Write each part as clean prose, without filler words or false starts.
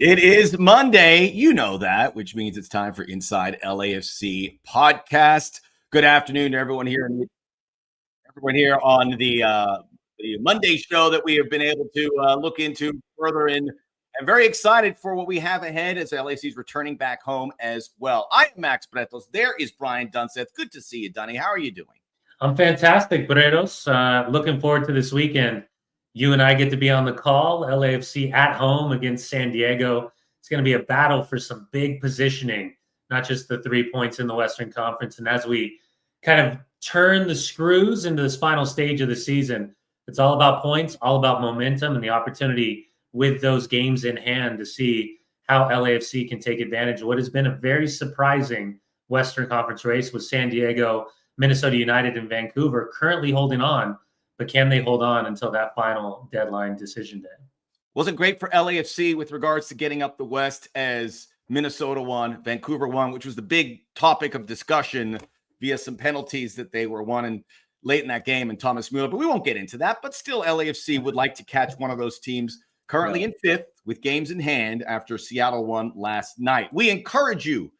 It is Monday, you know that, which means it's time for Inside LAFC podcast. Good afternoon to everyone here on the Monday show that we have been able to look into further in. I'm very excited for what we have ahead as LAFC is returning back home as well. I am Max Bretos. There is Brian Dunseth. Good to see you, Dunny. How are you doing? I'm fantastic, Bretos. Looking forward to this weekend. You and I get to be on the call. LAFC at home against San Diego. It's going to be a battle for some big positioning, not just the 3 points in the Western Conference. And as we kind of turn the screws into this final stage of the season, it's all about points, all about momentum, and the opportunity with those games in hand to see how LAFC can take advantage of what has been a very surprising Western Conference race with San Diego, Minnesota United, and Vancouver currently holding on. But can they hold on until that final deadline decision day? Wasn't great for LAFC with regards to getting up the West as Minnesota won, Vancouver won, which was the big topic of discussion via some penalties that they were won late in that game and Thomas Mueller. But we won't get into that. But still, LAFC would like to catch one of those teams currently in fifth with games in hand after Seattle won last night. We encourage you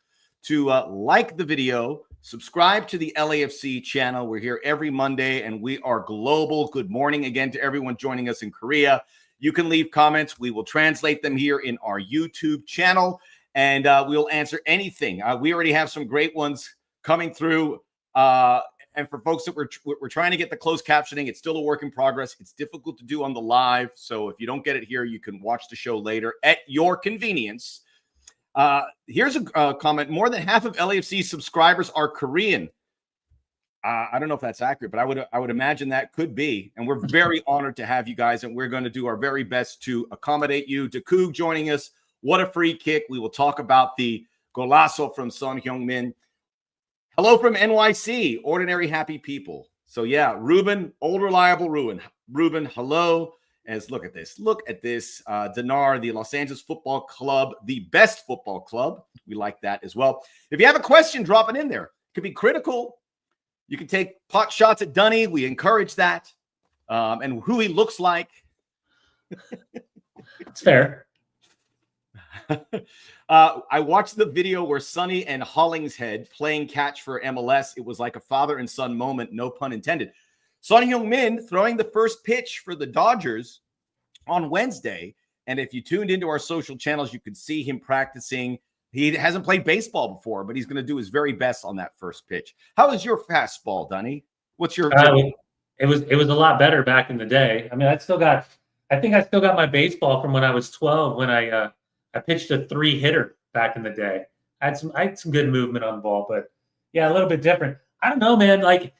to like the video, subscribe to the LAFC channel. We're here every Monday, and we are global. Good morning again to everyone joining us in Korea. You can leave comments. We will translate them here in our YouTube channel, and we'll answer anything. We already have some great ones coming through. And for folks that we're trying to get the closed captioning, it's still a work in progress. It's difficult to do on the live. So if you don't get it here, you can watch the show later at your convenience. Here's a comment. More than half of LAFC subscribers are Korean. I don't know if that's accurate, but I would imagine that could be. And we're very honored to have you guys, and we're going to do our very best to accommodate you. Dakug joining us. What a free kick. We will talk about the golazo from Son Heung-min. Hello from NYC, ordinary happy people. So yeah, Ruben, old reliable Ruben, hello. Look at this. Dinar, the Los Angeles Football Club, the best football club. We like that as well. If you have a question, drop it in there. It could be critical. You can take pot shots at Dunny. We encourage that. And who he looks like. It's fair. I watched the video where Sonny and Hollingshead playing catch for MLS. It was like a father and son moment, no pun intended. Sonny Heung-min throwing the first pitch for the Dodgers on Wednesday. And if you tuned into our social channels, you could see him practicing. He hasn't played baseball before, but he's going to do his very best on that first pitch. How is your fastball, Dunny? What's your It was a lot better back in the day. I mean, I think I still got my baseball from when I was 12 when I pitched a 3-hitter back in the day. I had some good movement on the ball, but yeah, a little bit different. I don't know, man. Like,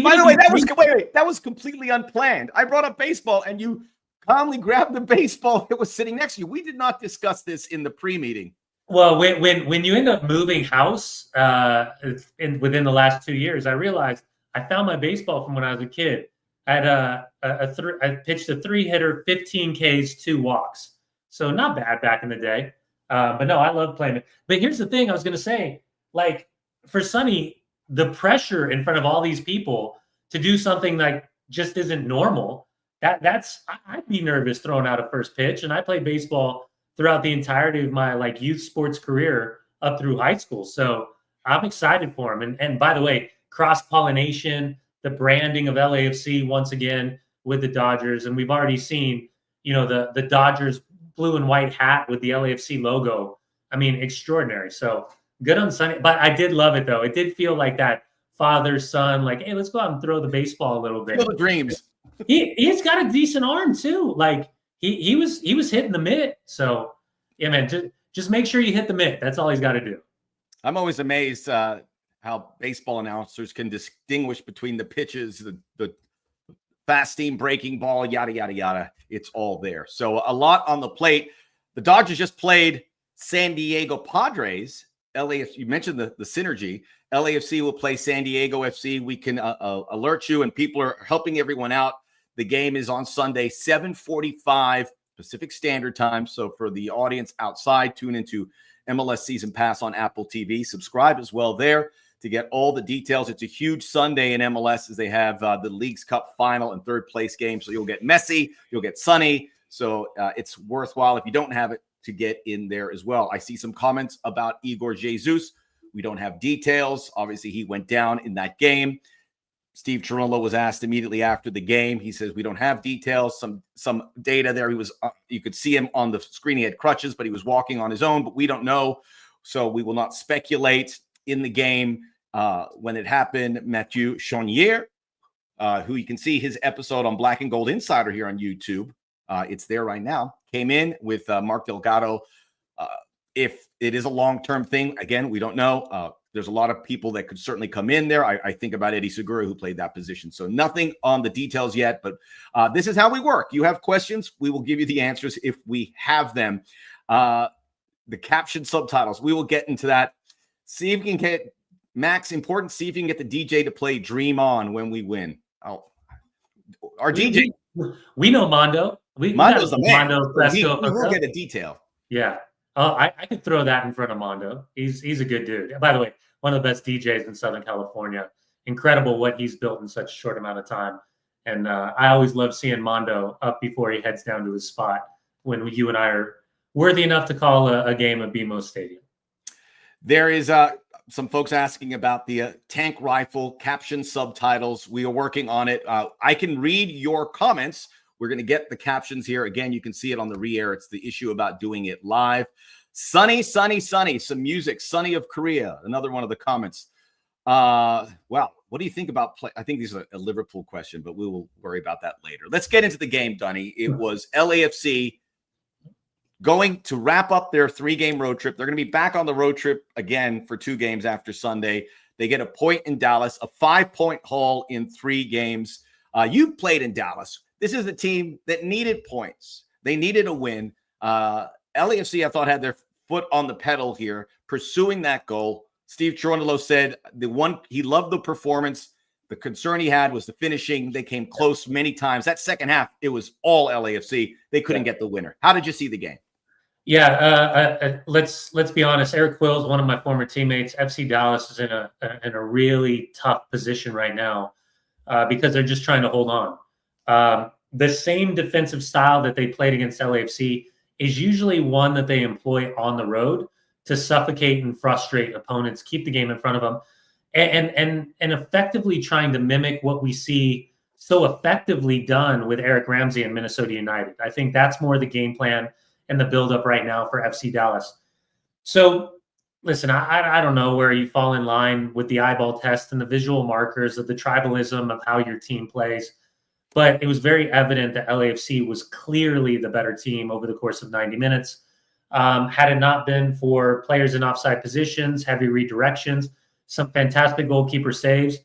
by the way, that was completely unplanned. I brought up baseball, and you calmly grabbed the baseball that was sitting next to you. We did not discuss this in the pre-meeting. Well, when you end up moving house within the last 2 years, I realized I found my baseball from when I was a kid. I had I pitched a 3-hitter, 15 Ks, 2 walks. So not bad back in the day. But no, I love playing it. But here's the thing I was going to say, like for Sonny, the pressure in front of all these people to do something like just isn't normal. I'd be nervous throwing out a first pitch. And I played baseball throughout the entirety of my like youth sports career up through high school. So I'm excited for him. And by the way, cross-pollination, the branding of LAFC once again with the Dodgers. And we've already seen, the Dodgers blue and white hat with the LAFC logo. I mean, extraordinary. So good on Sonny. But I did love it, though. It did feel like that father-son, like, hey, let's go out and throw the baseball a little bit. Feel the dreams. He's got a decent arm, too. Like, he was hitting the mitt. So, yeah, man, just make sure you hit the mitt. That's all he's got to do. I'm always amazed how baseball announcers can distinguish between the pitches, the fast steam breaking ball, yada, yada, yada. It's all there. So a lot on the plate. The Dodgers just played San Diego Padres. LAFC, you mentioned the synergy. LAFC will play San Diego FC. We can alert you, and people are helping everyone out. The game is on Sunday, 7:45 Pacific Standard Time. So for the audience outside, tune into MLS Season Pass on Apple TV. Subscribe as well there to get all the details. It's a huge Sunday in MLS as they have the Leagues Cup final and third place game. So you'll get Messi, you'll get Sonny. So it's worthwhile if you don't have it to get in there as well. I see some comments about Igor Jesus. We don't have details. Obviously, he went down in that game. Steve Cherundolo was asked immediately after the game. He says, we don't have details. Some data there. He was, you could see him on the screen. He had crutches, but he was walking on his own, but we don't know. So we will not speculate. In the game when it happened, Mathieu Chonier, who you can see his episode on Black and Gold Insider here on YouTube. It's there right now. Came in with Mark Delgado. If it is a long-term thing, again, we don't know. There's a lot of people that could certainly come in there. I think about Eddie Segura, who played that position. So nothing on the details yet, but this is how we work. You have questions, we will give you the answers if we have them. The caption subtitles, we will get into that. See if you can get, Max, important, see if you can get the DJ to play Dream On when we win. Oh, our DJ. We know Mondo. Mondo's the man. Mondo we will get a detail. Yeah. I could throw that in front of Mondo. He's a good dude. By the way, one of the best DJs in Southern California. Incredible what he's built in such a short amount of time. And I always love seeing Mondo up before he heads down to his spot when you and I are worthy enough to call a game at BMO Stadium. There is some folks asking about the tank rifle caption subtitles. We are working on it. I can read your comments. We're going to get the captions here. Again, you can see it on the re-air. It's the issue about doing it live. Sonny, some music. Sonny of Korea, another one of the comments. Wow, what do you think about play? I think this is a Liverpool question, but we will worry about that later. Let's get into the game, Dunny. It was LAFC going to wrap up their 3-game road trip. They're going to be back on the road trip again for 2 games after Sunday. They get a point in Dallas, a 5-point haul in 3 games. You played in Dallas. This is a team that needed points. They needed a win. LAFC, I thought, had their foot on the pedal here, pursuing that goal. Steve Cherundolo said he loved the performance. The concern he had was the finishing. They came close many times. That second half, it was all LAFC. They couldn't get the winner. How did you see the game? Yeah, let's be honest. Eric Quill's one of my former teammates. FC Dallas is in a really tough position right now because they're just trying to hold on. The same defensive style that they played against LAFC is usually one that they employ on the road to suffocate and frustrate opponents, keep the game in front of them, and effectively trying to mimic what we see so effectively done with Eric Ramsey and Minnesota United. I think that's more the game plan and the buildup right now for FC Dallas. So listen, I don't know where you fall in line with the eyeball test and the visual markers of the tribalism of how your team plays. But it was very evident that LAFC was clearly the better team over the course of 90 minutes. Had it not been for players in offside positions, heavy redirections, some fantastic goalkeeper saves,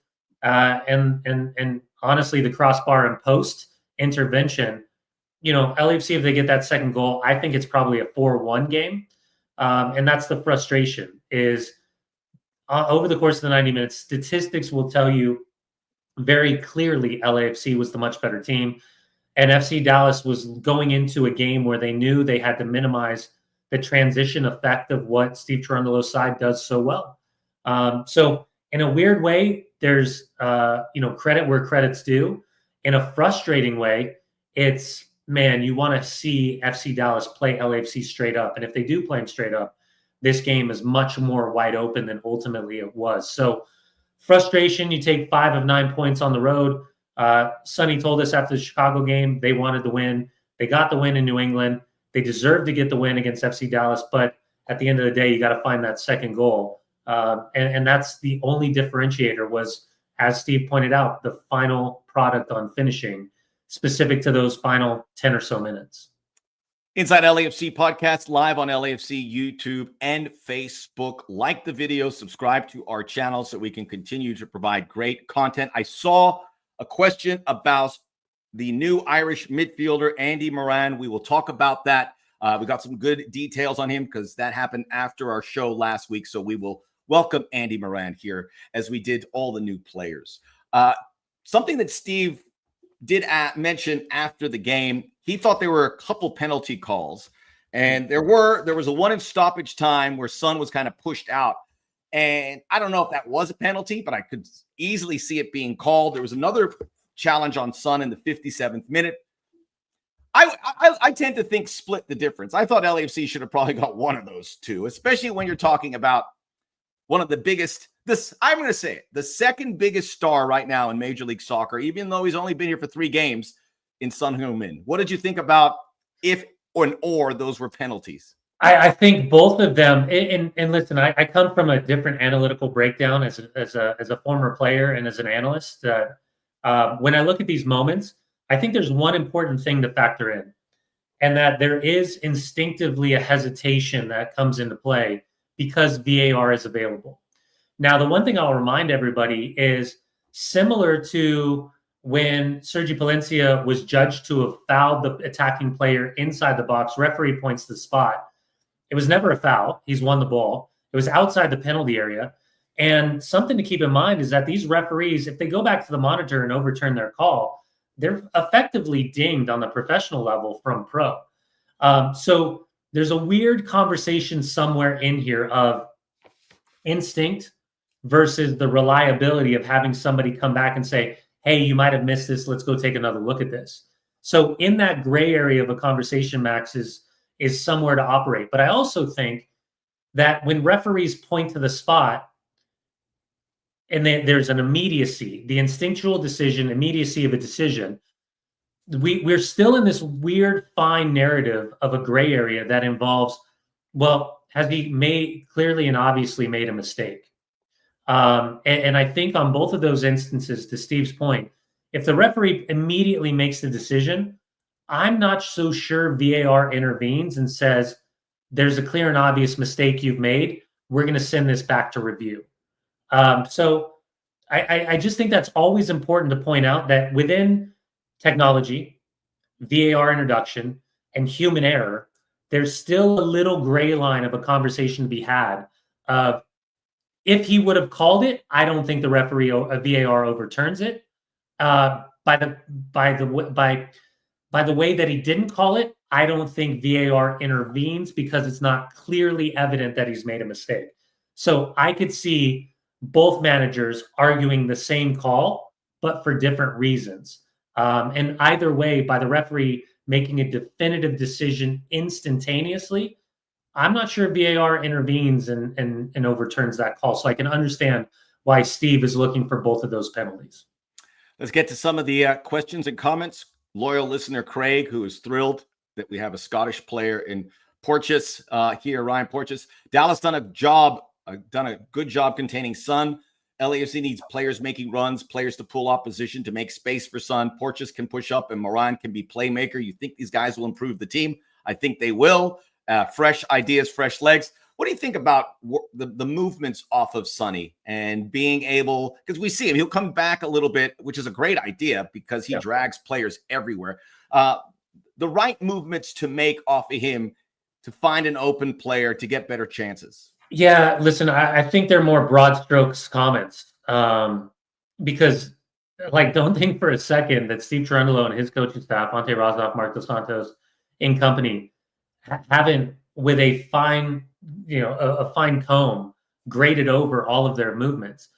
and honestly, the crossbar and post intervention, LAFC, if they get that second goal, I think it's probably a 4-1 game. And that's the frustration is over the course of the 90 minutes, statistics will tell you very clearly LAFC was the much better team. And FC Dallas was going into a game where they knew they had to minimize the transition effect of what Steve Cherundolo's side does so well. So in a weird way, there's credit where credit's due. In a frustrating way, it's, man, you want to see FC Dallas play LAFC straight up. And if they do play them straight up, this game is much more wide open than ultimately it was. So frustration, you take 5 of 9 points on the road. Sonny told us after the Chicago game, they wanted the win. They got the win in New England. They deserved to get the win against FC Dallas. But at the end of the day, you got to find that second goal. And that's the only differentiator was, as Steve pointed out, the final product on finishing, specific to those final 10 or so minutes. Inside LAFC podcast, live on LAFC YouTube and Facebook. Like the video, subscribe to our channel so we can continue to provide great content. I saw a question about the new Irish midfielder, Andy Moran. We will talk about that We got some good details on him because that happened after our show last week. So we will welcome Andy Moran here as we did all the new players. Something that Steve did mention after the game, he thought there were a couple penalty calls. And there was a one in stoppage time where Son was kind of pushed out. And I don't know if that was a penalty, but I could easily see it being called. There was another challenge on Son in the 57th minute. I tend to think split the difference. I thought LAFC should have probably got one of those two, especially when you're talking about one of the biggest, I'm going to say it, the second biggest star right now in Major League Soccer, even though he's only been here for 3 games, in Son Heung-min. What did you think about if or those were penalties? I think both of them, and listen, I come from a different analytical breakdown as a former player and as an analyst. When I look at these moments, I think there's one important thing to factor in, and that there is instinctively a hesitation that comes into play because VAR is available. Now, the one thing I'll remind everybody is similar to when Sergi Palencia was judged to have fouled the attacking player inside the box, referee points to the spot. It was never a foul. He's won the ball. It was outside the penalty area. And something to keep in mind is that these referees, if they go back to the monitor and overturn their call, they're effectively dinged on the professional level from pro. So there's a weird conversation somewhere in here of instinct versus the reliability of having somebody come back and say, hey, you might have missed this. Let's go take another look at this. So in that gray area of a conversation, Max, is somewhere to operate. But I also think that when referees point to the spot, and there's an immediacy, the instinctual decision, immediacy of a decision, we're still in this weird fine narrative of a gray area that involves, well, has he clearly and obviously made a mistake? And I think on both of those instances, to Steve's point, if the referee immediately makes the decision, I'm not so sure VAR intervenes and says, there's a clear and obvious mistake you've made. We're going to send this back to review. So I just think that's always important to point out that within technology, VAR introduction, and human error, there's still a little gray line of a conversation to be had of if he would have called it, I don't think the referee VAR overturns it. By the way that he didn't call it, I don't think VAR intervenes because it's not clearly evident that he's made a mistake. So I could see both managers arguing the same call, but for different reasons. And either way, by the referee making a definitive decision instantaneously, I'm not sure VAR intervenes and overturns that call. So I can understand why Steve is looking for both of those penalties. Let's get to some of the questions and comments. Loyal listener Craig, who is thrilled that we have a Scottish player in Porteous here, Ryan Porteous. Dallas done a good job containing Son. LAFC needs players making runs, players to pull opposition to make space for Son. Porteous can push up and Moran can be playmaker. You think these guys will improve the team? I think they will. Fresh ideas, fresh legs. What do you think about the movements off of Sonny and being able, because we see him, he'll come back a little bit, which is a great idea because he drags players everywhere. The right movements to make off of him to find an open player to get better chances. Yeah, listen, I think they're more broad strokes comments because don't think for a second that Steve Cherundolo and his coaching staff, Ante Razov, Mark Dos Santos in company, haven't with a fine comb graded over all of their movements.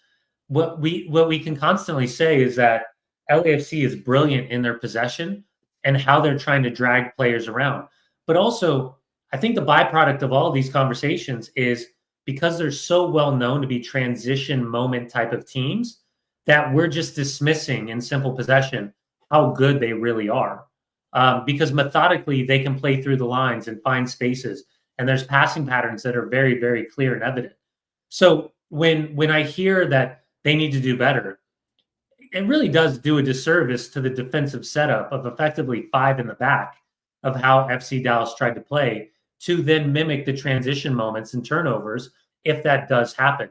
What we can constantly say is that LAFC is brilliant in their possession and how they're trying to drag players around. But also, I think the byproduct of all of these conversations is because they're so well known to be transition moment type of teams that we're just dismissing in simple possession how good they really are. Because methodically they can play through the lines and find spaces, and there's passing patterns that are very, very clear and evident. So when I hear that they need to do better, it really does do a disservice to the defensive setup of effectively 5 in the back of how FC Dallas tried to play to then mimic the transition moments and turnovers if that does happen.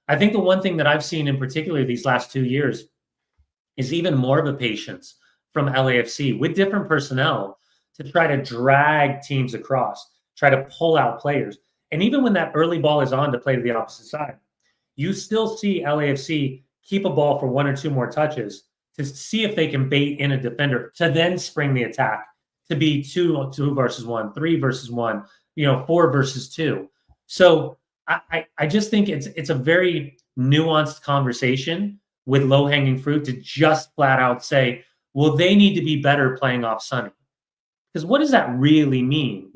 I think the one thing that I've seen in particular these last 2 years is even more of a patience from LAFC with different personnel to try to drag teams across, try to pull out players. And even when that early ball is on to play to the opposite side, you still see LAFC keep a ball for 1 or 2 more touches to see if they can bait in a defender to then spring the attack to be 2 versus 1, 3 versus 1, 4 versus 2. So I just think it's a very nuanced conversation with low-hanging fruit to just flat out say, well, they need to be better playing off Sonny. Because what does that really mean?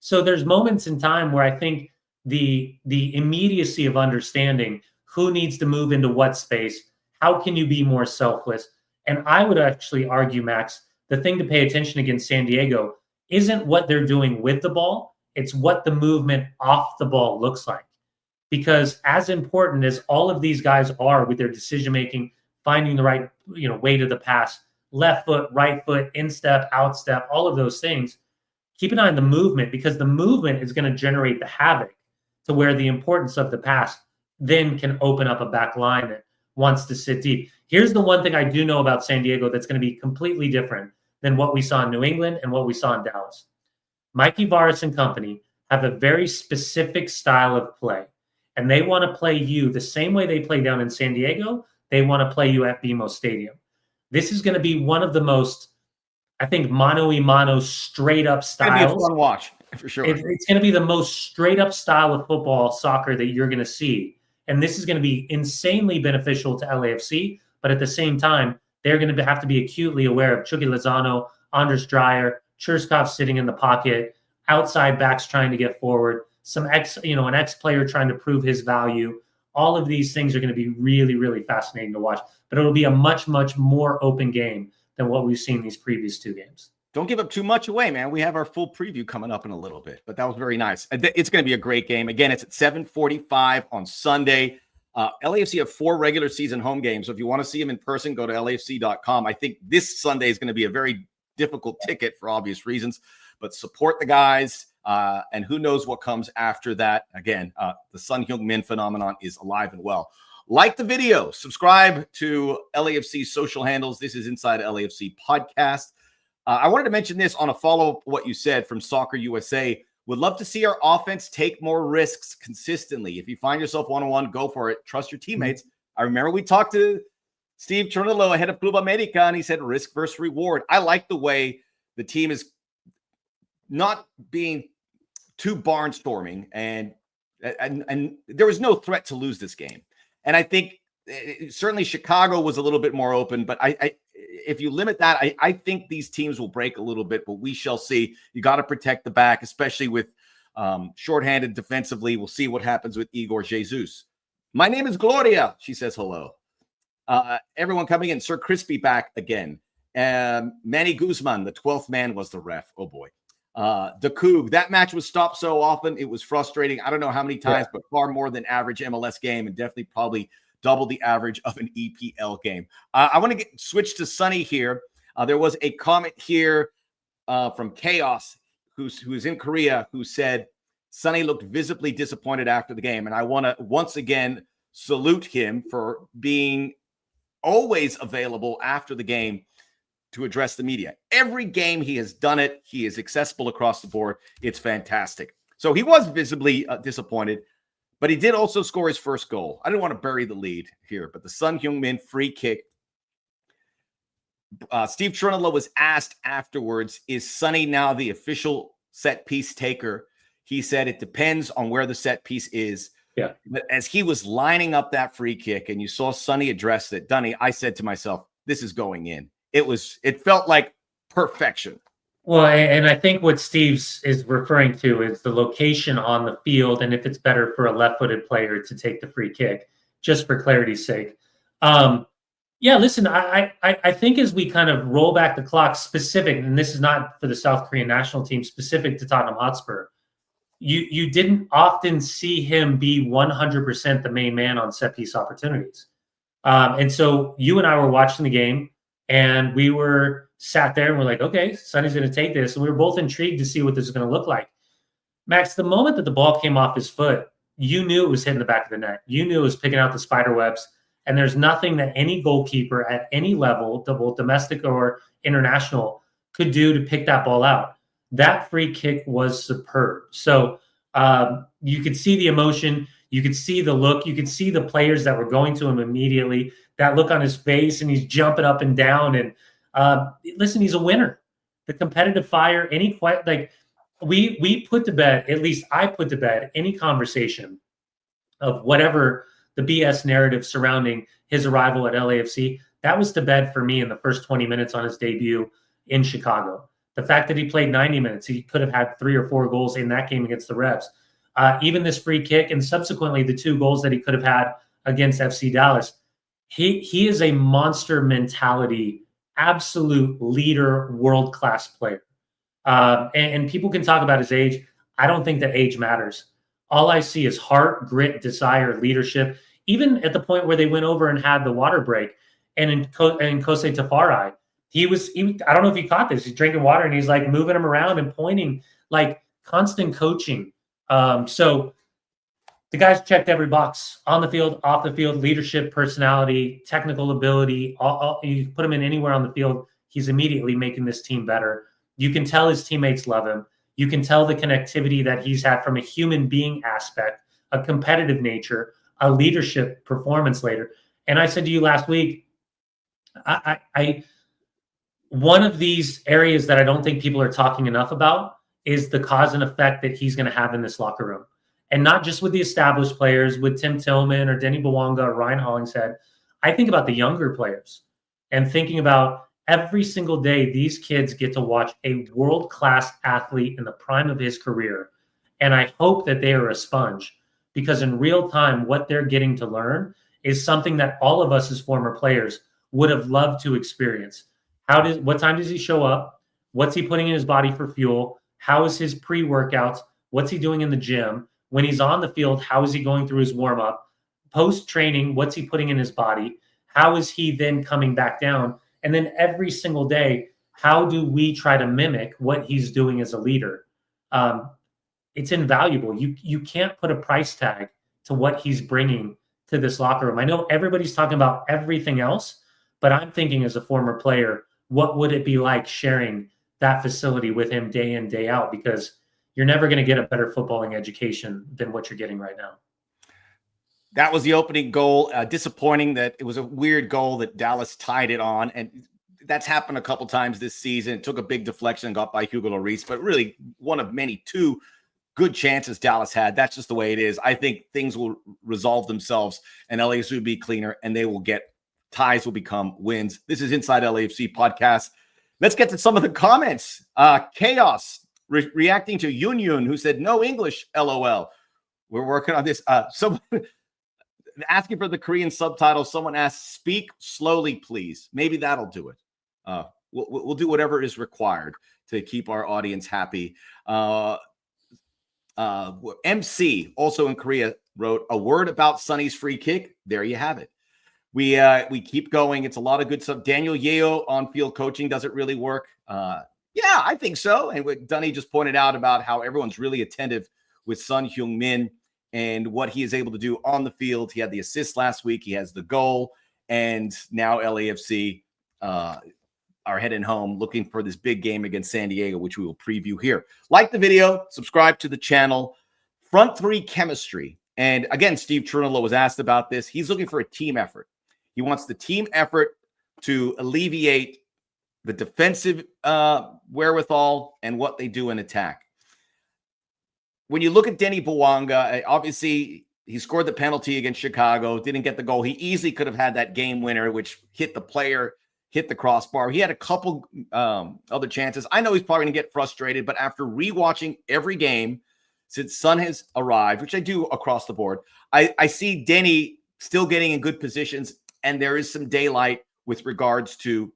So there's moments in time where I think the immediacy of understanding who needs to move into what space, how can you be more selfless? And I would actually argue, Max, the thing to pay attention against San Diego isn't what they're doing with the ball. It's what the movement off the ball looks like. Because as important as all of these guys are with their decision-making, finding the right way to the pass, left foot, right foot, instep, outstep, all of those things, keep an eye on the movement, because the movement is going to generate the havoc to where the importance of the pass then can open up a back line that wants to sit deep. Here's the one thing I do know about San Diego that's going to be completely different than what we saw in New England and what we saw in Dallas. Mikey Varas and company have a very specific style of play, and they want to play you the same way they play down in San Diego. They want to play you at BMO Stadium. This is going to be one of the most, I think, mano-a-mano, straight-up styles. It's going to be a fun watch, for sure. It's going to be the most straight-up style of football, soccer that you're going to see. And this is going to be insanely beneficial to LAFC, but at the same time, they're going to have to be acutely aware of Chucky Lozano, Andres Dreyer, Cherskov sitting in the pocket, outside backs trying to get forward, an ex-player trying to prove his value. All of these things are going to be really, really fascinating to watch. But it'll be a much, much more open game than what we've seen these previous 2 games. Don't give up too much away, man. We have our full preview coming up in a little bit, but that was very nice. It's going to be a great game. Again, it's at 7:45 on Sunday. LAFC have 4 regular season home games. So if you want to see them in person, go to LAFC.com. I think this Sunday is going to be a very difficult ticket for obvious reasons, but support the guys. And who knows what comes after that. Again, the Son Heung-min phenomenon is alive and well. Like the video, subscribe to LAFC's social handles. This is Inside LAFC Podcast. I wanted to mention this on a follow-up what you said from Soccer USA. Would love to see our offense take more risks consistently. If you find yourself one-on-one, go for it. Trust your teammates. I remember we talked to Steve Chernillo ahead of Club America, and he said risk versus reward. I like the way the team is not being too barnstorming, and there was no threat to lose this game. And I think certainly Chicago was a little bit more open, but if you limit that, I think these teams will break a little bit, but we shall see. You got to protect the back, especially with shorthanded defensively. We'll see what happens with Igor Jesus. My name is Gloria. She says hello. Everyone coming in. Sir Crispy back again. Manny Guzman, the 12th man, was the ref. Oh, boy. The Coug, that match was stopped so often, it was frustrating. I don't know how many times, but far more than average MLS game, and definitely probably double the average of an EPL game. I want to switch to Sonny here. There was a comment here from Chaos, who's in Korea, who said Sonny looked visibly disappointed after the game. And I want to once again salute him for being always available after the game to address the media. Every game he has done it. He is accessible across the board. It's fantastic. So he was visibly disappointed, but he did also score his first goal. I didn't want to bury the lead here, but the Son Heung-min free kick. Steve Chernillo was asked afterwards, is Sonny now the official set piece taker? He said it depends on where the set piece is. Yeah. But as he was lining up that free kick and you saw Sonny address it, Dunny, I said to myself, this is going in. It felt like perfection. Well, and I think what Steve's is referring to is the location on the field, and if it's better for a left-footed player to take the free kick, just for clarity's sake. Yeah, listen, I think as we kind of roll back the clock specific, and this is not for the South Korean national team, specific to Tottenham Hotspur, you didn't often see him be 100% the main man on set-piece opportunities. And so you and I were watching the game, and we were sat there and we're like, okay, Sonny's going to take this. And we were both intrigued to see what this is going to look like. Max, the moment that the ball came off his foot, you knew it was hitting the back of the net. You knew it was picking out the spider webs. And there's nothing that any goalkeeper at any level, both domestic or international, could do to pick that ball out. That free kick was superb. So you could see the emotion. You could see the look. You could see the players that were going to him immediately, that look on his face, and he's jumping up and down. And listen, he's a winner. The competitive fire, we put to bed, at least I put to bed, any conversation of whatever the BS narrative surrounding his arrival at LAFC. That was to bed for me in the first 20 minutes on his debut in Chicago. The fact that he played 90 minutes, he could have had 3 or 4 goals in that game against the Revs. Even this free kick and subsequently the 2 goals that he could have had against FC Dallas. He is a monster mentality, absolute leader, world-class player. And people can talk about his age. I don't think that age matters. All I see is heart, grit, desire, leadership. Even at the point where they went over and had the water break, and in Kosei Tafari, I don't know if he caught this. He's drinking water and he's like moving him around and pointing, like constant coaching. So the guys checked every box on the field, off the field, leadership, personality, technical ability. You put him in anywhere on the field, he's immediately making this team better. You can tell his teammates love him. You can tell the connectivity that he's had from a human being aspect, a competitive nature, a leadership performance later. And I said to you last week, one of these areas that I don't think people are talking enough about is the cause and effect that he's going to have in this locker room. And not just with the established players, with Tim Tillman or Denny Bwanga or Ryan Hollingshead. I think about the younger players and thinking about every single day, these kids get to watch a world-class athlete in the prime of his career. And I hope that they are a sponge, because in real time, what they're getting to learn is something that all of us as former players would have loved to experience. What time does he show up? What's he putting in his body for fuel? How is his pre-workouts? What's he doing in the gym? When he's on the field, how is he going through his warm-up? Post-training, what's he putting in his body? How is he then coming back down? And then every single day, how do we try to mimic what he's doing as a leader? It's invaluable. You can't put a price tag to what he's bringing to this locker room. I know everybody's talking about everything else, but I'm thinking as a former player, what would it be like sharing that facility with him day in, day out? Because you're never going to get a better footballing education than what you're getting right now. That was the opening goal. Disappointing that it was a weird goal that Dallas tied it on. And that's happened a couple times this season. It took a big deflection and got by Hugo Lloris, but really one of many 2 good chances Dallas had. That's just the way it is. I think things will resolve themselves and LAFC will be cleaner and they will get ties will become wins. This is Inside LAFC podcast. Let's get to some of the comments. Chaos reacting to Yun, who said, no English, LOL. We're working on this. Someone asking for the Korean subtitle. Someone asked, speak slowly, please. Maybe that'll do it. We'll do whatever is required to keep our audience happy. MC, also in Korea, wrote a word about Sonny's free kick. There you have it. We keep going. It's a lot of good stuff. Daniel Yeo on field coaching. Does it really work? Yeah, I think so. And what Dunny just pointed out about how everyone's really attentive with Son Heung-min and what he is able to do on the field. He had the assist last week. He has the goal. And now LAFC are heading home looking for this big game against San Diego, which we will preview here. Like the video, subscribe to the channel. Front 3 chemistry. And again, Steve Chernow was asked about this. He's looking for a team effort. He wants the team effort to alleviate the defensive wherewithal and what they do in attack. When you look at Denny Bwanga, obviously he scored the penalty against Chicago, didn't get the goal. He easily could have had that game winner, which hit the player, hit the crossbar. He had a couple other chances. I know he's probably going to get frustrated, but after rewatching every game since Son has arrived, which I do across the board, I see Denny still getting in good positions, and there is some daylight with regards to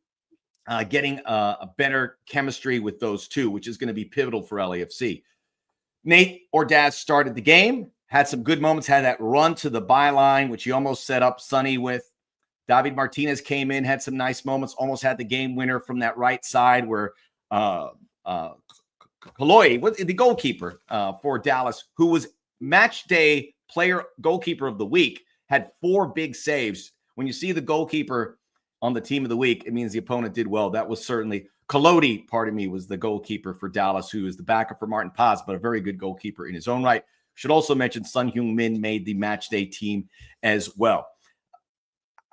getting a better chemistry with those two, which is going to be pivotal for LAFC. Nate Ordaz started the game, had some good moments, had that run to the byline, which he almost set up Sonny with. David Martinez came in, had some nice moments, almost had the game winner from that right side where Kaloy, the goalkeeper for Dallas, who was match day player goalkeeper of the week, had 4 big saves. When you see the goalkeeper on the team of the week, it means the opponent did well. That was certainly Collodi, pardon me, was the goalkeeper for Dallas, who is the backup for Martin Paz, but a very good goalkeeper in his own right. Should also mention Son Heung-min made the match day team as well.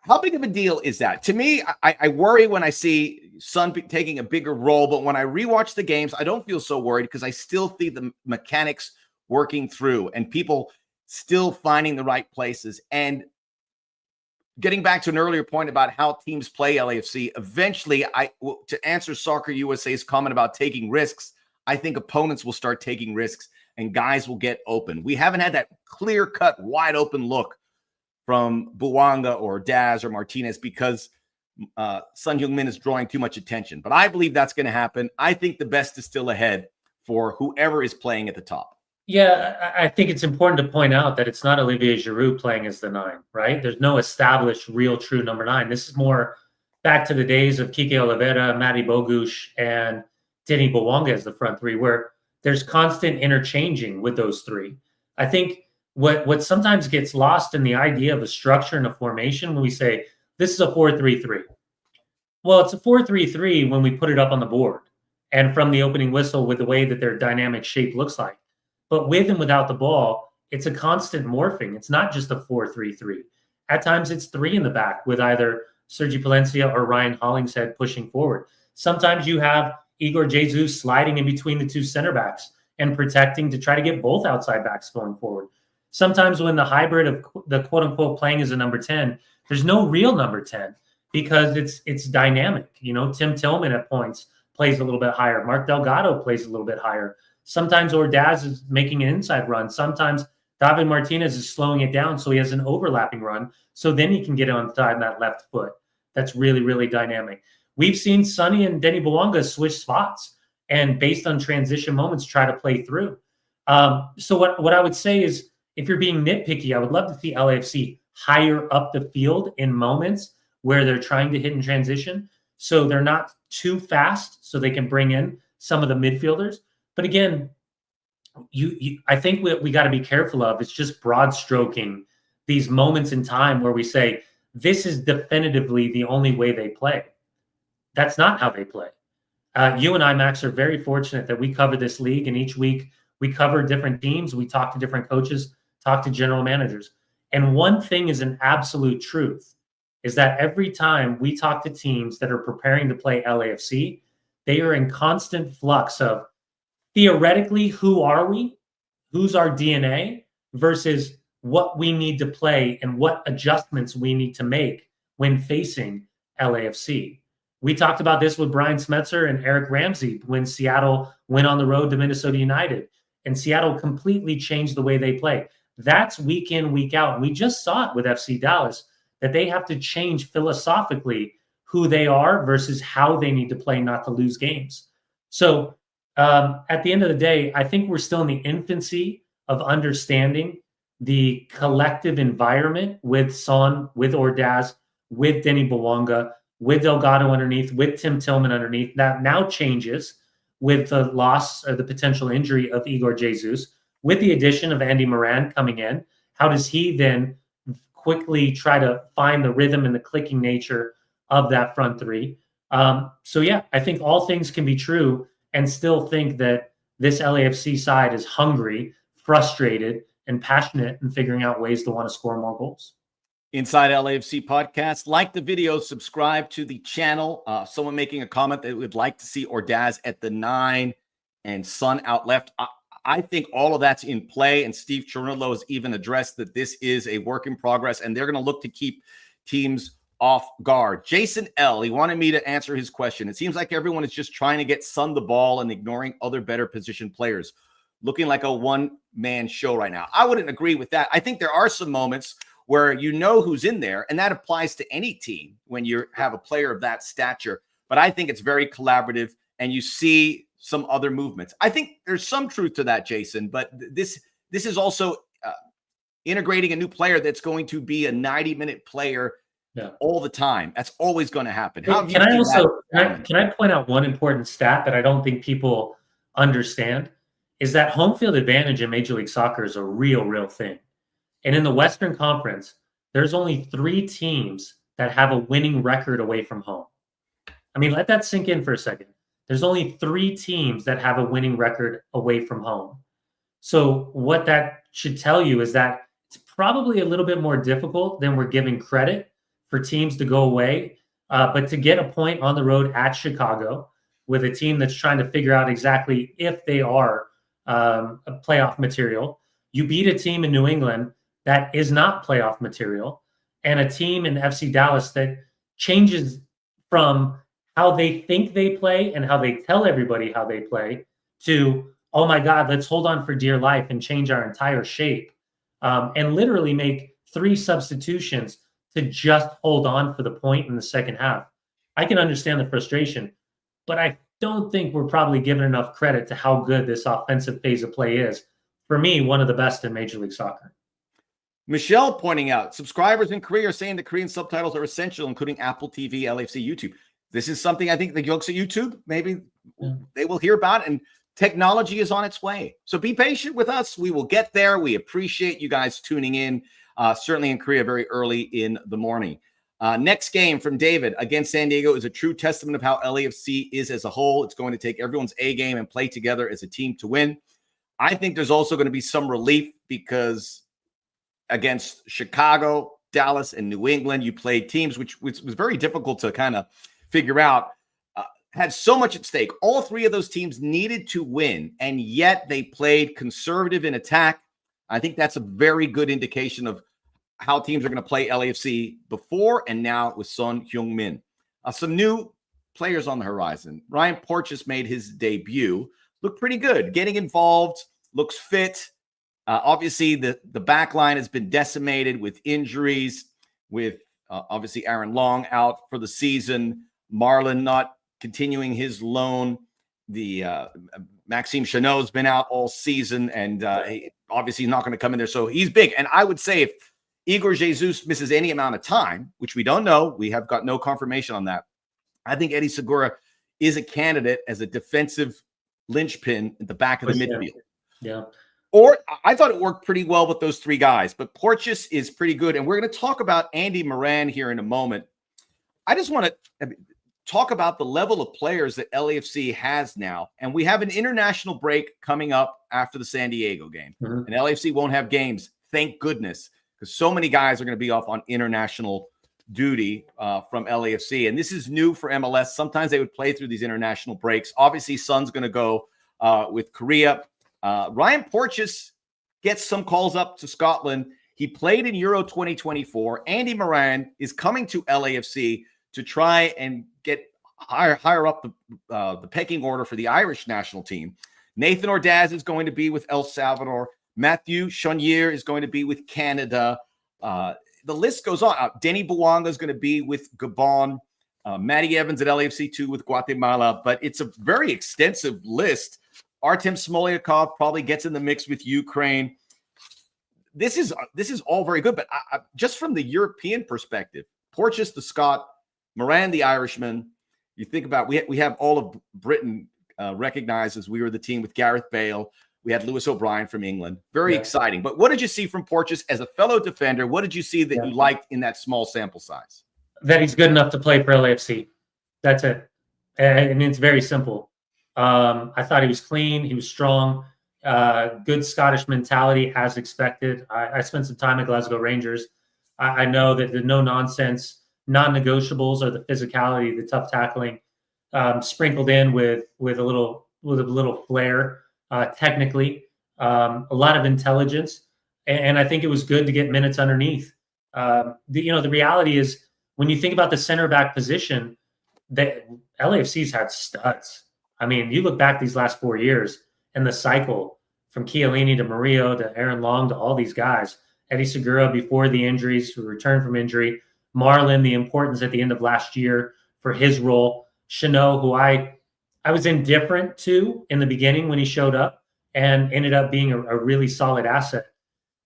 How big of a deal is that? To me, I worry when I see Son taking a bigger role, but when I rewatch the games, I don't feel so worried because I still see the mechanics working through and people still finding the right places. And getting back to an earlier point about how teams play LAFC, eventually, to answer Soccer USA's comment about taking risks, I think opponents will start taking risks and guys will get open. We haven't had that clear-cut, wide-open look from Bouanga or Daz or Martinez because Son Heung-min is drawing too much attention. But I believe that's going to happen. I think the best is still ahead for whoever is playing at the top. Yeah, I think it's important to point out that it's not Olivier Giroud playing as the 9, right? There's no established, real, true number 9. This is more back to the days of Kike Oliveira, Matty Bogusz, and Denis Bouanga as the front 3, where there's constant interchanging with those 3. I think what sometimes gets lost in the idea of a structure and a formation when we say, this is a 4-3-3. Well, it's a 4-3-3 when we put it up on the board and from the opening whistle with the way that their dynamic shape looks like. But with and without the ball, it's a constant morphing. It's not just a 4-3-3. At times, it's 3 in the back with either Sergi Palencia or Ryan Hollingshead pushing forward. Sometimes you have Igor Jesus sliding in between the 2 center backs and protecting to try to get both outside backs going forward. Sometimes when the hybrid of the quote-unquote playing as a number 10, there's no real number 10 because it's dynamic. You know, Tim Tillman at points plays a little bit higher. Mark Delgado plays a little bit higher. Sometimes Ordaz is making an inside run. Sometimes David Martinez is slowing it down so he has an overlapping run. So then he can get on that left foot. That's really, really dynamic. We've seen Sonny and Denis Bouanga switch spots and based on transition moments, try to play through. So what I would say is if you're being nitpicky, I would love to see LAFC higher up the field in moments where they're trying to hit in transition. So they're not too fast so they can bring in some of the midfielders. But again, I think what we got to be careful of is just broad stroking these moments in time where we say, this is definitively the only way they play. That's not how they play. You and I, Max, are very fortunate that we cover this league, and each week we cover different teams. We talk to different coaches, talk to general managers. And one thing is an absolute truth, is that every time we talk to teams that are preparing to play LAFC, they are in constant flux of theoretically, who are we? Who's our DNA versus what we need to play and what adjustments we need to make when facing LAFC. We talked about this with Brian Smetzer and Eric Ramsey when Seattle went on the road to Minnesota United, and Seattle completely changed the way they play. That's week in, week out. And we just saw it with FC Dallas, that they have to change philosophically who they are versus how they need to play not to lose games. So at the end of the day, I think we're still in the infancy of understanding the collective environment with Son, with Ordaz, with Denis Bouanga, with Delgado underneath, with Tim Tillman underneath. That now changes with the loss or the potential injury of Igor Jesus, with the addition of Andy Moran coming in. How does he then quickly try to find the rhythm and the clicking nature of that front 3? So yeah, I think all things can be true and still think that this LAFC side is hungry, frustrated, and passionate in figuring out ways to want to score more goals. Inside LAFC podcast, like the video, subscribe to the channel. Someone making a comment that would like to see Ordaz at the 9 and Son out left. I think all of that's in play, and Steve Cherundolo has even addressed that this is a work in progress, and they're going to look to keep teams off guard. Jason L., he wanted me to answer his question. It seems like everyone is just trying to get Son the ball and ignoring other better positioned players, looking like a one-man show right now. I wouldn't agree with that. I think there are some moments where you know who's in there, and that applies to any team when you have a player of that stature. But I think it's very collaborative, and you see some other movements. I think there's some truth to that, Jason, but this is also integrating a new player that's going to be a 90-minute player all the time. That's always going to happen. Can I point out one important stat that I don't think people understand is that home field advantage in Major League Soccer is a real thing. And in the Western Conference, there's only 3 teams that have a winning record away from home. I mean, let that sink in for a second. there's only 3 teams that have a winning record away from home. So what that should tell you is that it's probably a little bit more difficult than we're giving credit for teams to go away. But to get a point on the road at Chicago with a team that's trying to figure out exactly if they are a playoff material, you beat a team in New England that is not playoff material, and a team in FC Dallas that changes from how they think they play and how they tell everybody how they play to, oh my God, let's hold on for dear life and change our entire shape, and literally make 3 substitutions to just hold on for the point in the second half. I can understand the frustration, but I don't think we're probably giving enough credit to how good this offensive phase of play is. For me, one of the best in Major League Soccer. Michelle pointing out, subscribers in Korea are saying the Korean subtitles are essential, including Apple TV, LAFC, YouTube. This is something I think the folks at YouTube, maybe they will hear about, and technology is on its way. So be patient with us. We will get there. We appreciate you guys tuning in, certainly in Korea very early in the morning. Next game from David against San Diego is a true testament of how LAFC is as a whole. It's going to take everyone's A game and play together as a team to win. I think there's also going to be some relief because against Chicago, Dallas, and New England, you played teams which was very difficult to kind of figure out, had so much at stake. All 3 of those teams needed to win, and yet they played conservative in attack. I think that's a very good indication of how teams are going to play LAFC before and now with Son Heung-min. Some new players on the horizon. Ryan Porteous made his debut. Looked pretty good. Getting involved, looks fit. Obviously, the back line has been decimated with injuries, with obviously Aaron Long out for the season, Marlon not continuing his loan. The Maxime Chanot's been out all season, and obviously he's not going to come in there. So he's big. And I would say if Igor Jesus misses any amount of time, which we don't know, we have got no confirmation on that, I think Eddie Segura is a candidate as a defensive linchpin at the back of the midfield. Yeah. Or I thought it worked pretty well with those 3 guys, but Porteous is pretty good. And we're going to talk about Andy Moran here in a moment. I just want to talk about the level of players that LAFC has now. And we have an international break coming up after the San Diego game. And LAFC won't have games, thank goodness, because so many guys are going to be off on international duty from LAFC. And this is new for MLS. Sometimes they would play through these international breaks. Obviously, Son's going to go with Korea. Ryan Porteous gets some calls up to Scotland. He played in Euro 2024. Andy Moran is coming to LAFC to try and get higher up the pecking order for the Irish national team. Nathan Ordaz is going to be with El Salvador. Matthew Chonier is going to be with Canada. The list goes on. Denny Bouanga is going to be with Gabon. Matty Evans at LAFC 2 with Guatemala. But it's a very extensive list. Artem Smolyakov probably gets in the mix with Ukraine. This is all very good, but just from the European perspective, Porteous the Scot, Moran the Irishman. You think about we have all of Britain recognized as we were the team with Gareth Bale. We had Lewis O'Brien from England. Very exciting. But what did you see from Porteous as a fellow defender? What did you see that you liked in that small sample size? That he's good enough to play for LAFC. That's it. And it's very simple. I thought he was clean. He was strong. Good Scottish mentality as expected. I spent some time at Glasgow Rangers. I know that the no-nonsense, non-negotiables are the physicality, the tough tackling, sprinkled in with a little flair, technically, a lot of intelligence. And I think it was good to get minutes underneath. The reality is when you think about the center back position, that LAFC's had studs. I mean, you look back these last 4 years and the cycle from Chiellini to Murillo to Aaron Long to all these guys. Eddie Segura before the injuries, who returned from injury. Marlon, the importance at the end of last year for his role. Chanot, who I was indifferent to in the beginning when he showed up and ended up being a really solid asset.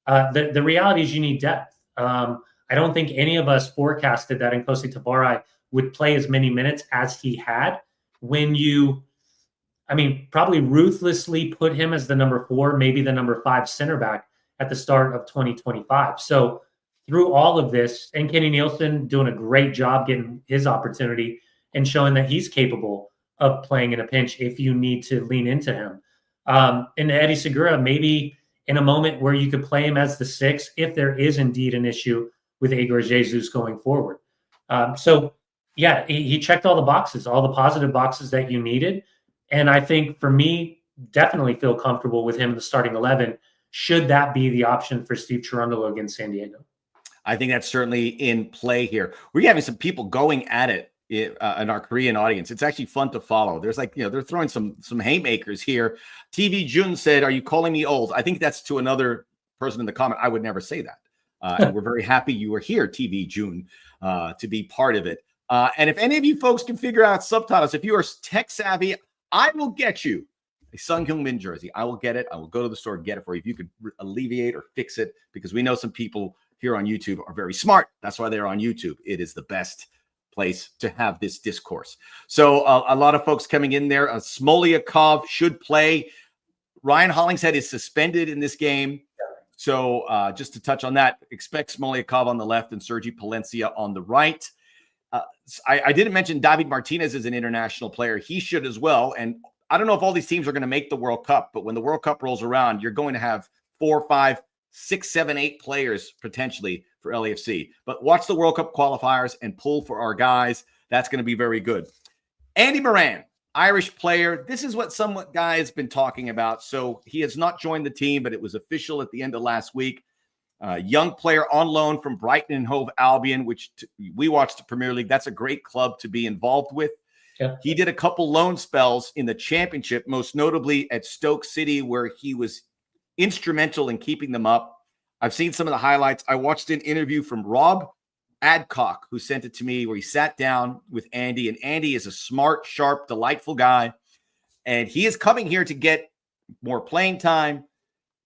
The reality is you need depth. I don't think any of us forecasted that Nkosi Tavares would play as many minutes as he had when you probably ruthlessly put him as the number 4, maybe the number 5 center back at the start of 2025. So through all of this, and Kenny Nielsen doing a great job getting his opportunity and showing that he's capable of playing in a pinch if you need to lean into him. And Eddie Segura, maybe in a moment where you could play him as the 6 if there is indeed an issue with Igor Jesus going forward. So, yeah, he checked all the boxes, all the positive boxes that you needed. And I think for me, definitely feel comfortable with him in the starting 11, should that be the option for Steve Cherundolo against San Diego. I think that's certainly in play here. We're having some people going at it in our Korean audience. It's actually fun to follow. There's like, they're throwing some haymakers here. TV Jun said, "Are you calling me old?" I think that's to another person in the comment. I would never say that. And we're very happy you were here, TV Jun, to be part of it. And if any of you folks can figure out subtitles, if you are tech savvy, I will get you a Sung Heung-min jersey. I will get it. I will go to the store and get it for you. If you could alleviate or fix it, because we know some people here on YouTube are very smart. That's why they're on YouTube. It is the best place to have this discourse. So a lot of folks coming in there. Smolyakov should play. Ryan Hollingshead is suspended in this game. So just to touch on that, expect Smolyakov on the left and Sergi Palencia on the right. I didn't mention David Martinez as an international player. He should as well. And I don't know if all these teams are going to make the World Cup, but when the World Cup rolls around, you're going to have 4, 5, 6, 7, 8 players potentially for LAFC. But watch the World Cup qualifiers and pull for our guys. That's going to be very good. Andy Moran, Irish player. This is what some guy has been talking about. So he has not joined the team, but it was official at the end of last week. Young player on loan from Brighton and Hove Albion, which we watched the Premier League. That's a great club to be involved with. Yeah. He did a couple loan spells in the championship, most notably at Stoke City, where he was instrumental in keeping them up. I've seen some of the highlights. I watched an interview from Rob Adcock, who sent it to me, where he sat down with Andy, and Andy is a smart, sharp, delightful guy. And he is coming here to get more playing time,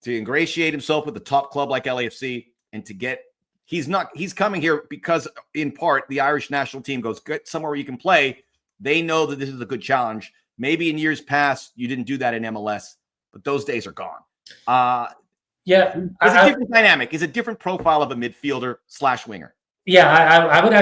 to ingratiate himself with a top club like LAFC, and to get, he's coming here because in part, the Irish national team goes, get somewhere where you can play. They know that this is a good challenge. Maybe in years past, you didn't do that in MLS, but those days are gone. Yeah. It's a different dynamic. It's a different profile of a midfielder / winger. Yeah. I would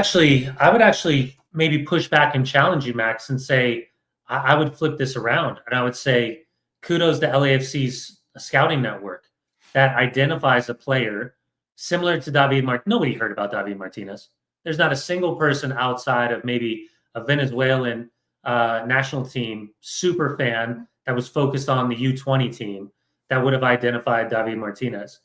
actually maybe push back and challenge you, Max, and say, I would flip this around. And I would say, kudos to LAFC's scouting network that identifies a player similar to David Martinez. Nobody heard about David Martinez. There's not a single person outside of maybe a Venezuelan national team super fan that was focused on the U20 team that would have identified David Martinez.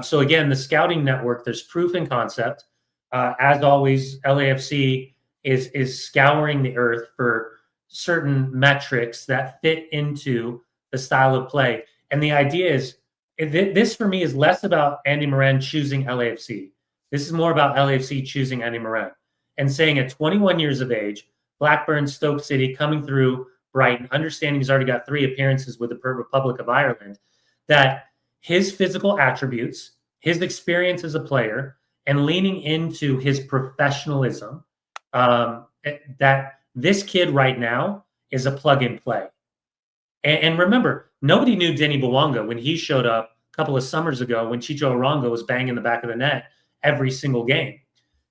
So again, the scouting network, there's proof in concept. As always, LAFC is scouring the earth for certain metrics that fit into the style of play. And the idea is, this for me is less about Andy Moran choosing LAFC. This is more about LAFC choosing Andy Moran and saying at 21 years of age, Blackburn, Stoke City, coming through Brighton, understanding he's already got 3 appearances with the Republic of Ireland, that his physical attributes, his experience as a player, and leaning into his professionalism, that this kid right now is a plug and play. And remember, nobody knew Denny Bouanga when he showed up a couple of summers ago when Chicho Arango was banging the back of the net every single game.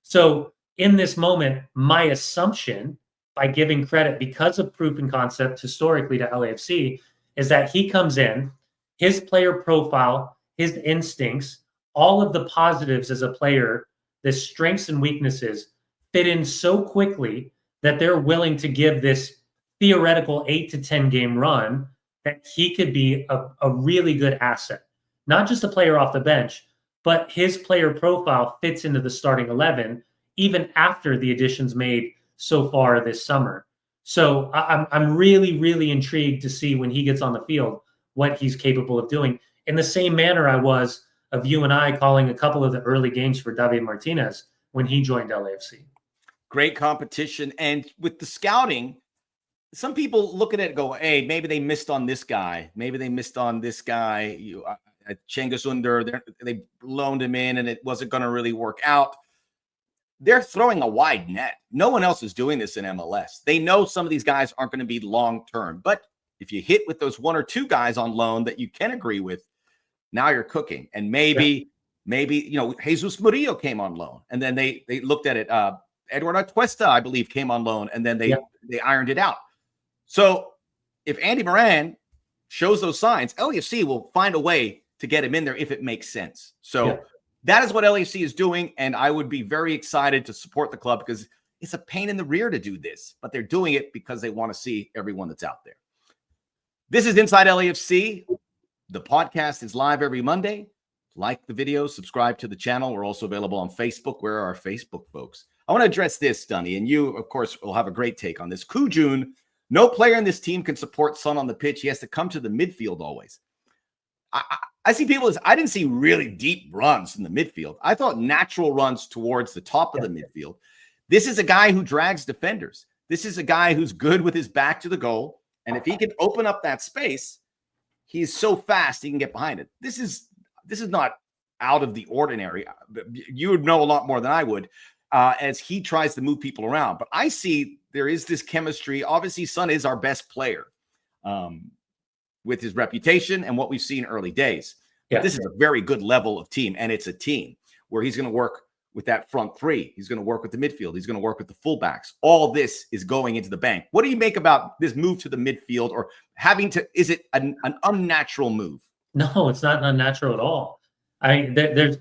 So in this moment, my assumption, by giving credit because of proof and concept historically to LAFC, is that he comes in, his player profile, his instincts, all of the positives as a player, the strengths and weaknesses fit in so quickly that they're willing to give this theoretical 8 to 10 game run that he could be a really good asset. Not just a player off the bench, but his player profile fits into the starting 11 even after the additions made so far this summer. So I'm really, really intrigued to see when he gets on the field what he's capable of doing. In the same manner I was of you and I calling a couple of the early games for David Martinez when he joined LAFC. Great competition. And with the scouting, some people look at it and go, hey, maybe they missed on this guy. Maybe they missed on this guy. Cengiz Ünder, they loaned him in and it wasn't going to really work out. They're throwing a wide net. No one else is doing this in MLS. They know some of these guys aren't going to be long-term. But if you hit with those 1 or 2 guys on loan that you can agree with, now you're cooking. And maybe, Jesus Murillo came on loan. And then they looked at it. Edward Atuesta, I believe, came on loan. And then they ironed it out. So if Andy Moran shows those signs, LAFC will find a way to get him in there if it makes sense. So that is what LAFC is doing, and I would be very excited to support the club because it's a pain in the rear to do this, but they're doing it because they want to see everyone that's out there. This is Inside LAFC. The podcast is live every Monday. Like the video, subscribe to the channel. We're also available on Facebook. Where are our Facebook folks? I want to address this, Sonny, and you, of course, will have a great take on this. Kujun, no player in this team can support Son on the pitch. He has to come to the midfield always. I see people, I didn't see really deep runs in the midfield. I thought natural runs towards the top of the midfield. This is a guy who drags defenders. This is a guy who's good with his back to the goal. And if he can open up that space, he's so fast he can get behind it. This is not out of the ordinary. You would know a lot more than I would as he tries to move people around. But I see there is this chemistry. Obviously, Son is our best player with his reputation and what we've seen early days. Yeah. This is a very good level of team, and it's a team where he's going to work with that front three. He's going to work with the midfield. He's going to work with the fullbacks. All this is going into the bank. What do you make about this move to the midfield, or having to, is it an unnatural move? No, it's not unnatural at all. There's,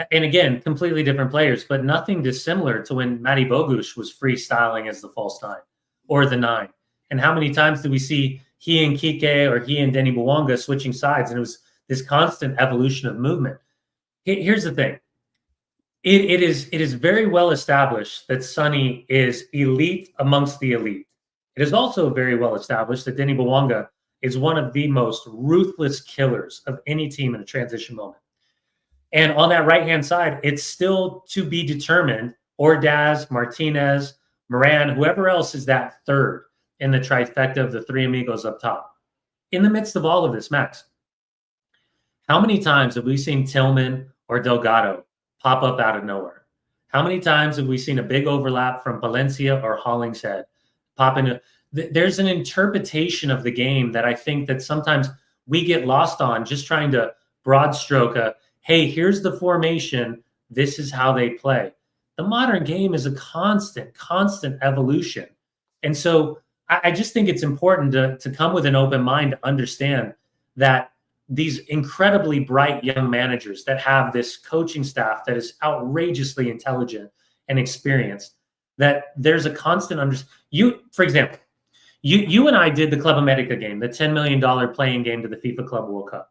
and again, completely different players, but nothing dissimilar to when Matty Bogusz was freestyling as the false nine or the 9. And how many times do we see he and Kike or he and Denny Bwanga switching sides? And it was this constant evolution of movement. Here's the thing. It is very well established that Sonny is elite amongst the elite. It is also very well established that Denny Bwanga is one of the most ruthless killers of any team in a transition moment. And on that right-hand side, it's still to be determined, Ordaz, Martinez, Moran, whoever else is that third in the trifecta of the three amigos up top. In the midst of all of this, Max, how many times have we seen Tillman or Delgado pop up out of nowhere? How many times have we seen a big overlap from Valencia or Hollingshead pop into? There's an interpretation of the game that I think that sometimes we get lost on, just trying to broad stroke hey, here's the formation. This is how they play. The modern game is a constant evolution. And so I just think it's important to come with an open mind to understand that these incredibly bright young managers that have this coaching staff that is outrageously intelligent and experienced, that there's a constant for example, you and I did the Club America game, the $10 million playing game to the FIFA Club World Cup.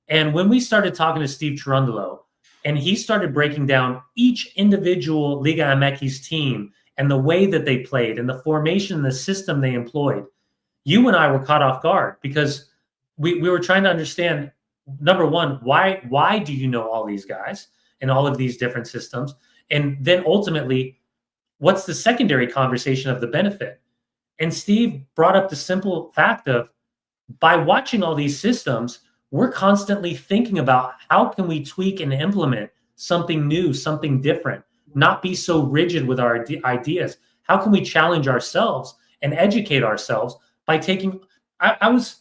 And when we started talking to Steve Cherundolo, and he started breaking down each individual Liga MX team and the way that they played and the formation and the system they employed, you and I were caught off guard because we were trying to understand, number one, why do you know all these guys and all of these different systems? And then ultimately, what's the secondary conversation of the benefit? And Steve brought up the simple fact of, by watching all these systems, we're constantly thinking about how can we tweak and implement something new, something different, not be so rigid with our ideas. How can we challenge ourselves and educate ourselves by taking, I was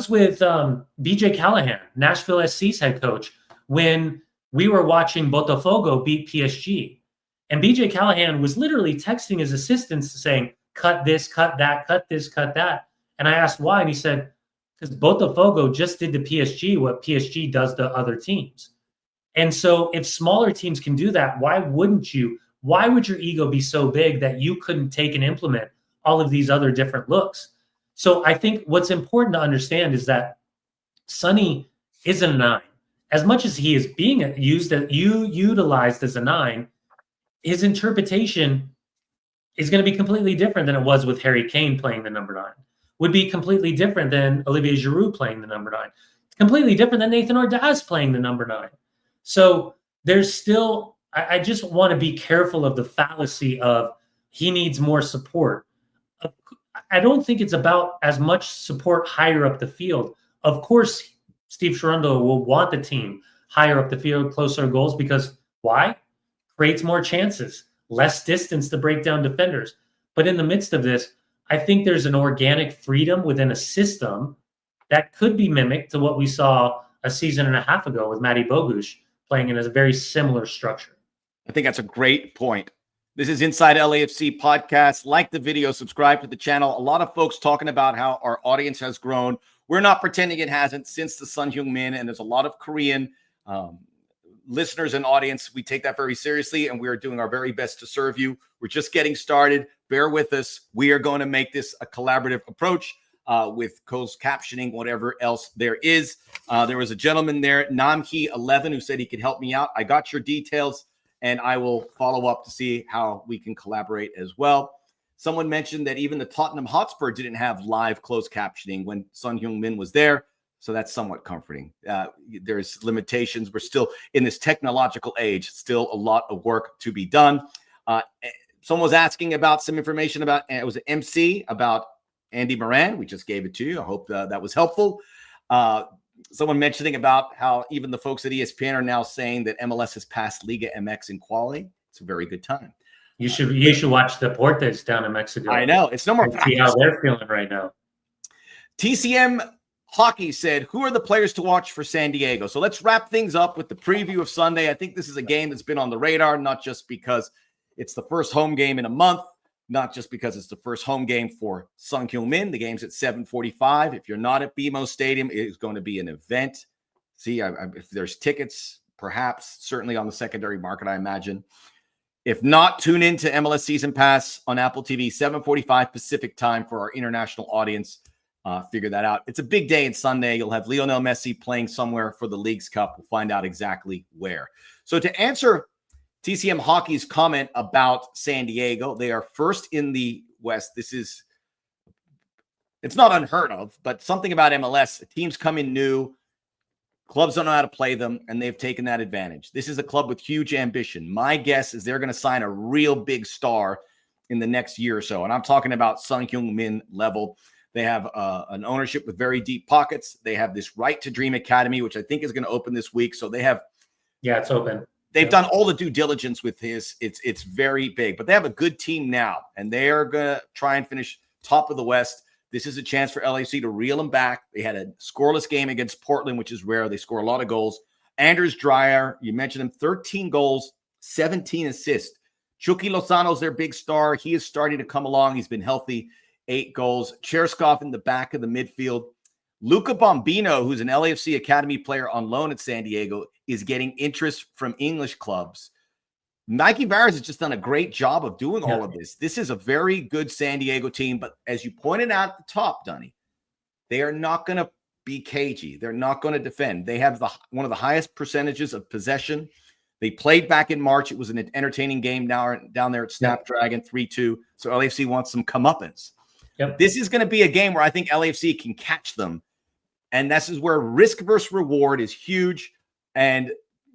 with BJ Callahan, Nashville SC's head coach, when we were watching Botafogo beat PSG. And BJ Callahan was literally texting his assistants saying, cut this, cut that, cut this, cut that. And I asked why, and he said, because Botafogo just did to PSG what PSG does to other teams. And so if smaller teams can do that, why wouldn't you? Why would your ego be so big that you couldn't take and implement all of these other different looks? So I think what's important to understand is that Sonny isn't a 9. As much as he is being utilized as a 9, his interpretation is going to be completely different than it was with Harry Kane playing the number 9. Would be completely different than Olivier Giroud playing the number 9. Completely different than Nathan Ordaz playing the number 9. So there's still, I just want to be careful of the fallacy of he needs more support. I don't think it's about as much support higher up the field. Of course, Steve Cherundolo will want the team higher up the field, closer to goals, because why? Creates more chances, less distance to break down defenders. But in the midst of this, I think there's an organic freedom within a system that could be mimicked to what we saw a season and a half ago with Matty Bogusz playing in a very similar structure. I think that's a great point. This is Inside LAFC podcast. Like the video, subscribe to the channel. A lot of folks talking about how our audience has grown. We're not pretending it hasn't since the Son Heung-min, and there's a lot of Korean listeners and audience. We take that very seriously, and we are doing our very best to serve you. We're just getting started. Bear with us. We are going to make this a collaborative approach with closed captioning, whatever else there is. There was a gentleman there, Namki11, who said he could help me out. I got your details, and I will follow up to see how we can collaborate as well. Someone mentioned that even the Tottenham Hotspur didn't have live closed captioning when Son Heung-min was there. So that's somewhat comforting. There's limitations. We're still in this technological age, still a lot of work to be done. Someone was asking about some information about, it was an MC about Andy Moran. We just gave it to you. I hope that was helpful. Someone mentioning about how even the folks at ESPN are now saying that MLS has passed Liga MX in quality. It's a very good time. You should watch the Deportes down in Mexico. I know. It's no more practice. See how they're feeling right now. TCM Hockey said, who are the players to watch for San Diego? So let's wrap things up with the preview of Sunday. I think this is a game that's been on the radar, not just because it's the first home game in a month, not just because it's the first home game for Son Heung-min. The game's at 7:45. If you're not at BMO Stadium, it is going to be an event. See, if there's tickets, perhaps, certainly on the secondary market, I imagine. If not, tune in to MLS Season Pass on Apple TV, 7:45 Pacific time for our international audience. Figure that out. It's a big day on Sunday. You'll have Lionel Messi playing somewhere for the Leagues Cup. We'll find out exactly where. So to answer TCM Hockey's comment about San Diego, they are first in the West. It's not unheard of, but something about MLS, teams come in new, clubs don't know how to play them, and they've taken that advantage. This is a club with huge ambition. My guess is they're going to sign a real big star in the next year or so, and I'm talking about Son Heung-min level. They have an ownership with very deep pockets. They have this Right to Dream Academy, which I think is going to open this week. So they have, it's open. They've done all the due diligence with his. It's very big, but they have a good team now, and they are going to try and finish top of the West. This is a chance for LAFC to reel them back. They had a scoreless game against Portland, which is rare. They score a lot of goals. Anders Dreyer, you mentioned him, 13 goals, 17 assists. Chucky Lozano's their big star. He is starting to come along. He's been healthy. 8 goals. Cherskov in the back of the midfield. Luca Bombino, who's an LAFC Academy player on loan at San Diego, is getting interest from English clubs. Mikey Barras has just done a great job of doing all of this. This is a very good San Diego team, but as you pointed out at the top, Dunny, they are not going to be cagey. They're not going to defend. They have one of the highest percentages of possession. They played back in March. It was an entertaining game down there at Snapdragon 3-2. So LAFC wants some comeuppance. This is going to be a game where I think LAFC can catch them. And this is where risk versus reward is huge. And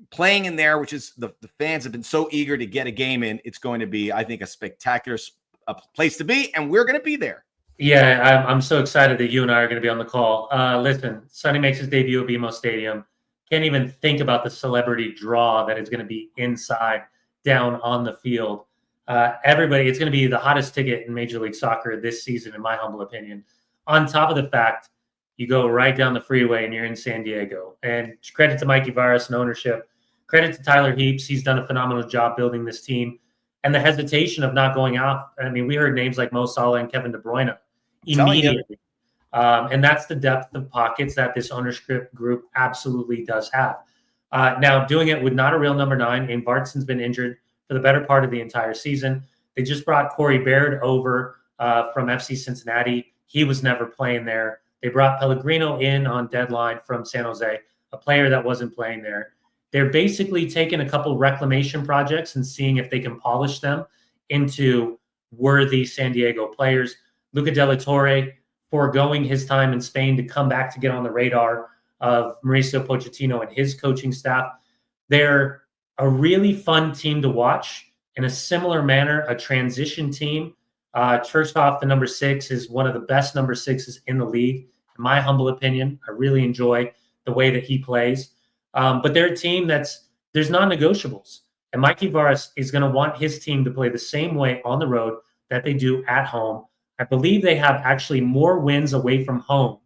playing in there, which is the fans have been so eager to get a game in, it's going to be, I think, a spectacular place to be. And we're going to be there. Yeah, I'm so excited that you and I are going to be on the call. Listen, Sonny makes his debut at BMO Stadium. Can't even think about the celebrity draw that is going to be inside, down on the field. Everybody, it's going to be the hottest ticket in Major League Soccer this season, in my humble opinion. On top of the fact, you go right down the freeway and you're in San Diego. And credit to Mikey Barras and ownership. Credit to Tyler Heaps. He's done a phenomenal job building this team. And the hesitation of not going out. I mean, we heard names like Mo Salah and Kevin De Bruyne immediately. And that's the depth of pockets that this ownership group absolutely does have. Now, doing it with not a real number 9, and Bartson's been injured for the better part of the entire season. They just brought Corey Baird over from FC Cincinnati. He was never playing there. They brought Pellegrino in on deadline from San Jose, a player that wasn't playing there. They're basically taking a couple reclamation projects and seeing if they can polish them into worthy San Diego players. Luca De La Torre, foregoing his time in Spain to come back to get on the radar of Mauricio Pochettino and his coaching staff. They're a really fun team to watch. In a similar manner, a transition team. Cherskov, the number 6, is one of the best number 6s in the league, in my humble opinion. I really enjoy the way that he plays. But they're a team there's non-negotiables. And Mikey Barras is going to want his team to play the same way on the road that they do at home. I believe they have actually more wins away from home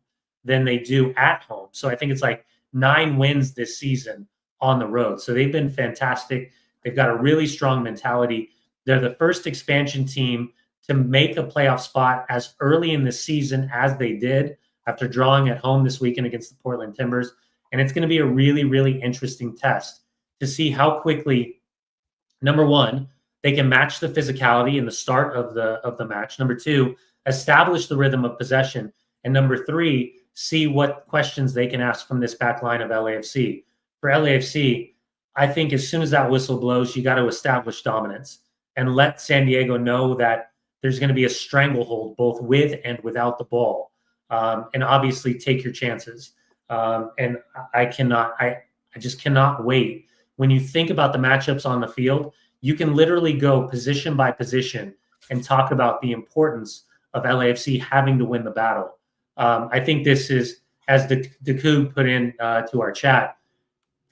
than they do at home. So I think it's like 9 wins this season on the road. So they've been fantastic. They've got a really strong mentality. They're the first expansion team to make a playoff spot as early in the season as they did after drawing at home this weekend against the Portland Timbers. And it's going to be a really, really interesting test to see how quickly, number one, they can match the physicality in the start of the match. Number two, establish the rhythm of possession. And number three, see what questions they can ask from this back line of LAFC. For LAFC, I think as soon as that whistle blows, you got to establish dominance and let San Diego know that there's going to be a stranglehold both with and without the ball. And obviously take your chances. And I just cannot wait. When you think about the matchups on the field, you can literally go position by position and talk about the importance of LAFC having to win the battle. I think this is, as the Coog put in to our chat,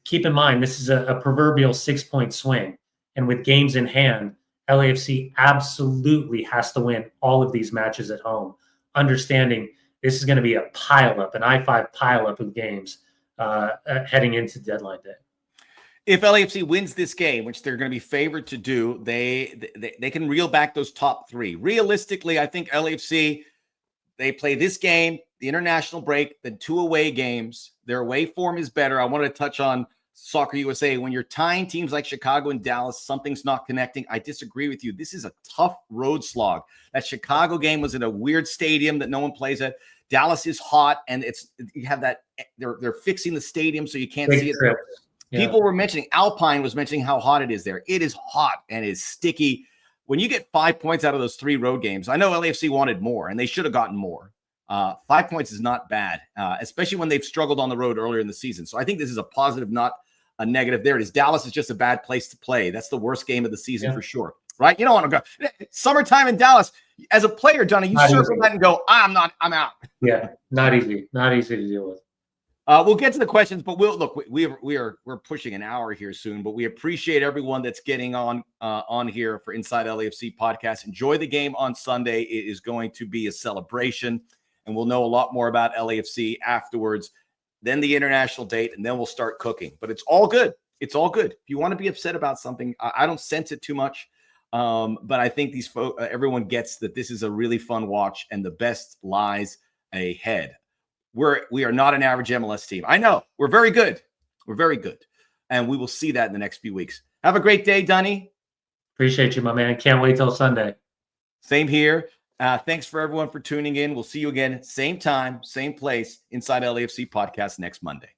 keep in mind, this is a proverbial 6-point swing. And with games in hand, LAFC absolutely has to win all of these matches at home, understanding this is going to be a pileup, an I-5 pileup of games heading into deadline day. If LAFC wins this game, which they're going to be favored to do, they can reel back those top three. Realistically, I think LAFC, they play this game, the international break, then 2 away games. Their away form is better. I wanted to touch on Soccer USA. When you're tying teams like Chicago and Dallas, something's not connecting. I disagree with you. This is a tough road slog. That Chicago game was in a weird stadium that no one plays at. Dallas is hot, and you have that they're fixing the stadium so you can't see it. Yeah. People were mentioning, Alpine was mentioning how hot it is there. It is hot and it's sticky. When you get 5 points out of those 3 road games, I know LAFC wanted more, and they should have gotten more. 5 points is not bad, especially when they've struggled on the road earlier in the season. So I think this is a positive, not a negative. There it is. Dallas is just a bad place to play. That's the worst game of the season for sure, right? You don't want to go. Summertime in Dallas, as a player, Johnny, you circle that and go, I'm out. Yeah, not easy to deal with. We'll get to the questions, but we're pushing an hour here soon. But we appreciate everyone that's getting on here for Inside LAFC podcast. Enjoy the game on Sunday. It is going to be a celebration, and we'll know a lot more about LAFC afterwards. Then the international date, and then we'll start cooking. But it's all good. It's all good. If you want to be upset about something, I don't sense it too much. But I think everyone gets that this is a really fun watch, and the best lies ahead. We are not an average MLS team. I know. We're very good. We're very good. And we will see that in the next few weeks. Have a great day, Dunny. Appreciate you, my man. Can't wait till Sunday. Same here. Thanks for everyone for tuning in. We'll see you again, same time, same place, Inside LAFC podcast next Monday.